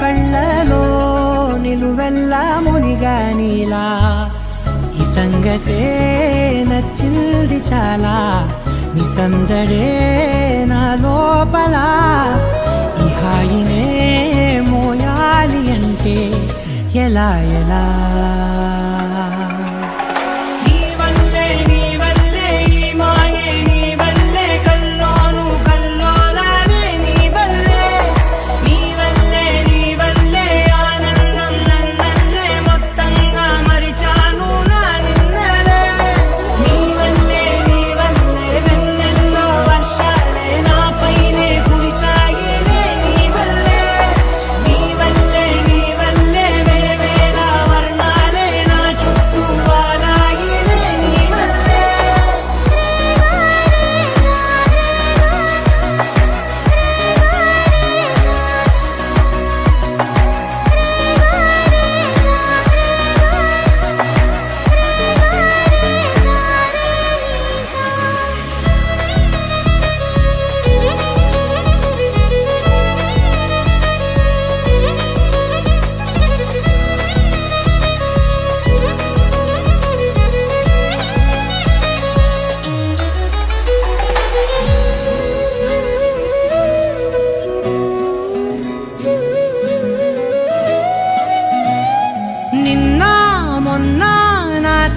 కళ్ళలో నిలువెల్లా మునిగానిలా ఈ సంగతే నచ్చింది చాలా నీ సందడే నా లోపల ఈ హాయినే మోయాలి అంటే ఎలా ఎలా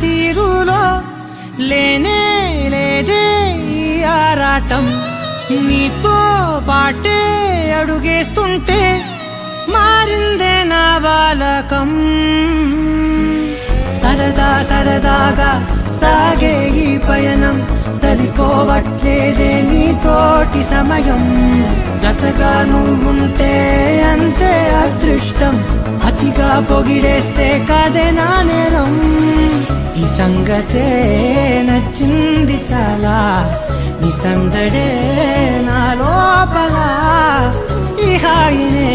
తీరులో లేనే లేదే ఈ ఆరాటం నీతో పాటే అడుగేస్తుంటే మారిందే నా బాలకం సరదా సరదాగా సాగే ఈ పయనం సరిపోవట్లేదే నీతోటి సమయం జతగా నువ్వుంటే అంతే అదృష్టం అతిగా పొగిడేస్తే కాదే నా నేరం ఈ సంగతే నచ్చింది చాలా నీ సందడే నా లోపల ఈ హాయినే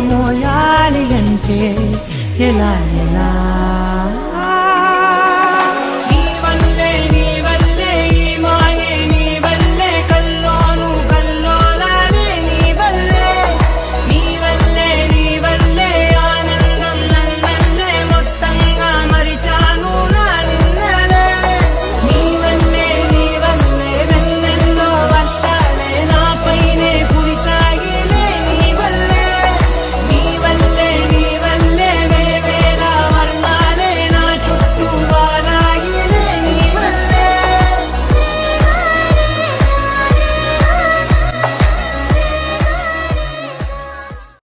మోయాలి అంటే ఎలా ఎలా